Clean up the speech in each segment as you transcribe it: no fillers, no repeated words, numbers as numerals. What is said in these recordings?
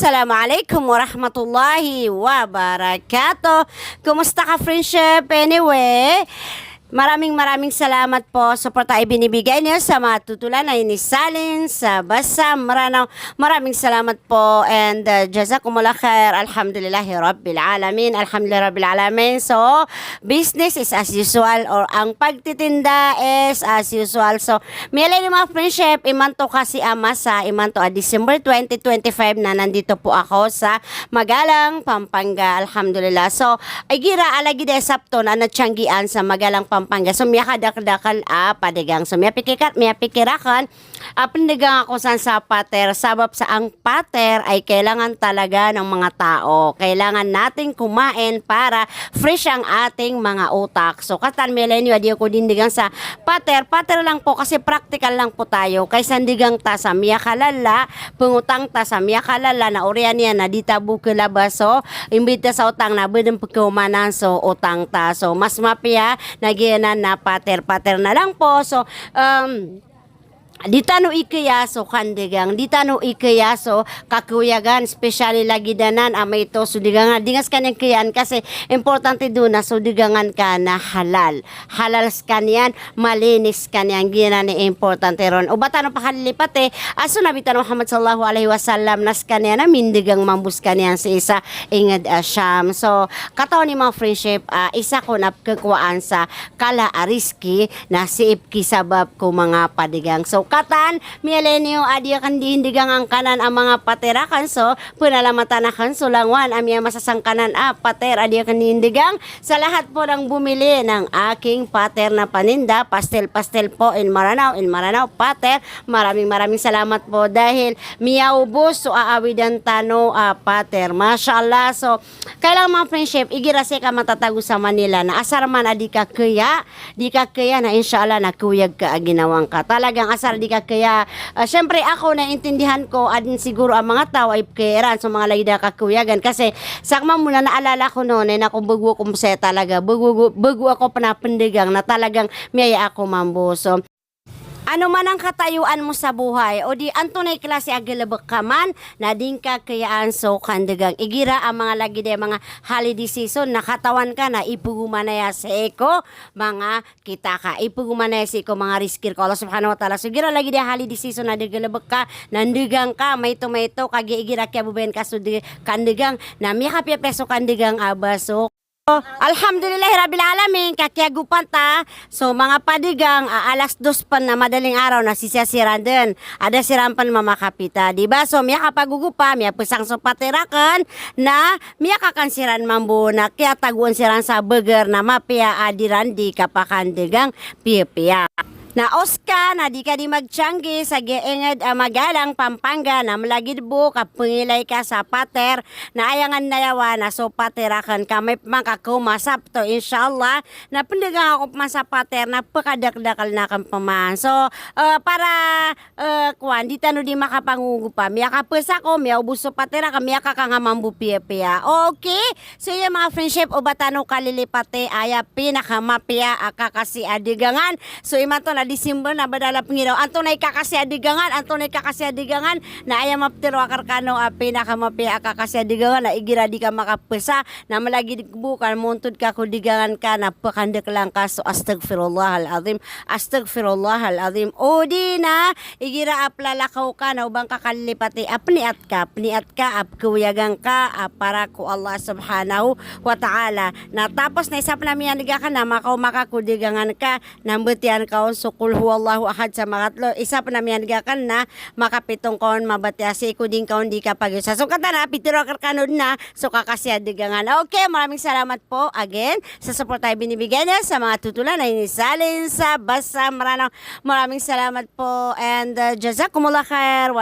Assalamualaikum warahmatullahi wabarakatuh. Kumusta ka, friendship? Anyway, maraming salamat po sa suporta ibinibigay niyo sa mga tutulan na inisalin sa Basa Maranao. Maraming salamat po and jazakumullah khair. Alhamdulillahi Rabbil Alamin. Alhamdulillah Rabbil Alamin. So, business is as usual or ang pagtitinda is as usual. So, mili mga friendship, imanto kasi amasa, imanto December 2025 na nandito po ako sa Magalang, Pampanga. Alhamdulillah. So, ay gira alagi de sapto na natsanggian sa Magalang, Pampanga. So, miya kadakdakal padagang. So, miya pikirakan, pandagang ako sa pater. Sabab sa ang pater ay kailangan talaga ng mga tao. Kailangan nating kumain para fresh ang ating mga utak. So, katan milenyo, adi ako dindigang sa pater. Pater lang po kasi practical lang po tayo. Kaysa digang ta sa miya kalala, pangutang ta sa miya kalala na orian niya na ditabu kilabas. So, imbita sa utang na bedeng pagkumanan. So, utang ta. So, mas mapya, na pater na lang po. So, di tano ikayaso kandigang, di tano ikayaso kakuyagan, especially lagi danan amay ito, so digangan, dingas kanyang kayaan kasi importante doon na so digangan ka na halal kanyan, malinis kanyan, gina ni importante ron. O ba tano pakalilipat aso nabitan Muhammad sallallahu alaihi wasallam nas kanyan na mindigang mambus kanyan sa isa ingad asyam. So, kataon ni mga friendship, isa ko napkakuaan sa kala ariski na si ipki sabab ko mga padigang. So, katan, milenyo adya kandi hindigang ang kanan ang mga paterakan. So, punalamatan so langwan amya masasangkanan pater adya kandi hindigang sa lahat po ng bumili ng aking pater na paninda, pastel po in Maranao pater. Maraming salamat po dahil miyaubos so aawidan tano pater. Mashallah. So, kailang mga friendship, igirase ka matatago sa Manila na asarman di ka kaya na inshallah na kuyag ka ginawang ka. Talagang asar di ka kaya. Syempre ako naintindihan ko adin siguro ang mga tao ay kairan sa mga layda kakuyagan kasi sakma muna naalala ko noon na kung bago ko talaga bago ako panapandigang na talagang miyaya ako mambo. So, ano man ang katayuan mo sa buhay o di antunay klase agilabak ka man na din ka kayaan so kandagang igira ang mga lagi de mga holiday season nakatawan ka na ipugumanaya sa eko mga kita ka ipugumanaya sa eko mga riskir ko Allah subhanahu wa ta'ala. So gira lagi de holiday season na digilabak ka nandigang ka may tomato kagi igira kaya bubayan ka so di kandagang na may kapya peso kandagang abaso. Alhamdulillahi Rabbil Alamin, kakiagupan ta. So mga padigang, alas 2 pa na madaling araw na sisiran din. Ada siran pan mamakapita, diba? So miya kapagugupa, miya pusang sopatirakan na miya kakansiran mambuna. Kaya taguan siran sa burger na mapia adiran di kapakandigang pia. Na Oscar na di ka di magtiyanggi sa giingad Magalang, Pampanga na malagidbo kapungilay ka sa pater na ayangan na yawa na so paterakan ka may makakumasap to inshallah na pindagang ako pa sa pater na pakadakdakal na kang pamaan. So para kuan di tano di makapangugo pa miya kapus ako miya ubuso patera ka miya kakangamambu pia. Okay, so yung mga friendship o batano kalilipate aya pinakamapia kakasi adigangan. So imato na December na badala pangiraw antonay kakasi adigangan na ayam maptiro akarkano pinakamapia kakasi adigangan na igira di ka makapesa na malagi bukan muntod ka kudigangan ka na pakandak lang ka. So astagfirullahal azim o di na igira aplalakaw ka na ubang kakalipati pniat ka kuyagang ka para ko Allah subhanahu wa ta'ala na tapos na isap namin yan ka na makakudigangan ka nambutian ka so kul huwallahu ahad sa makatlo isa pa namin gakan na makapitong kaon mabatya si kuding kaon di ka pag-isa. So kata na pitiro karkanod na so kakasya digangan. Okay, maraming salamat po again sa support ay binibigyan niya sa mga tutulan na inisalin sa Basa Maranao. Maraming salamat po and jazakumullah khair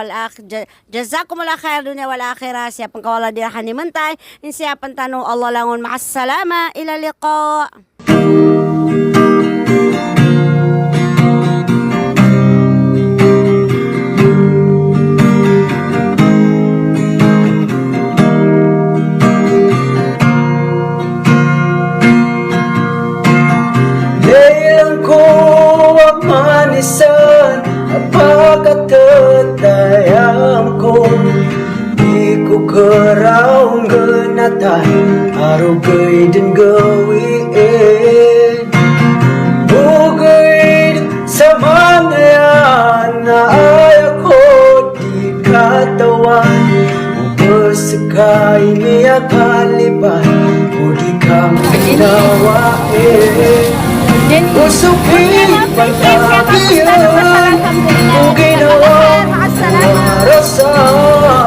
jazakumullah khair dunya wal akhirah. Siya pang kawala dirahan ni Mantay siya pang tanong Allah langon makasalama ila liqa. Apakah tetayamku di ku panatay araw ko'y din gawin bugay sa mga yan na ay ako di katawan Ubasakay niya kaliban o di ka ginawain Usukin pagkakiyan o ginawa para sa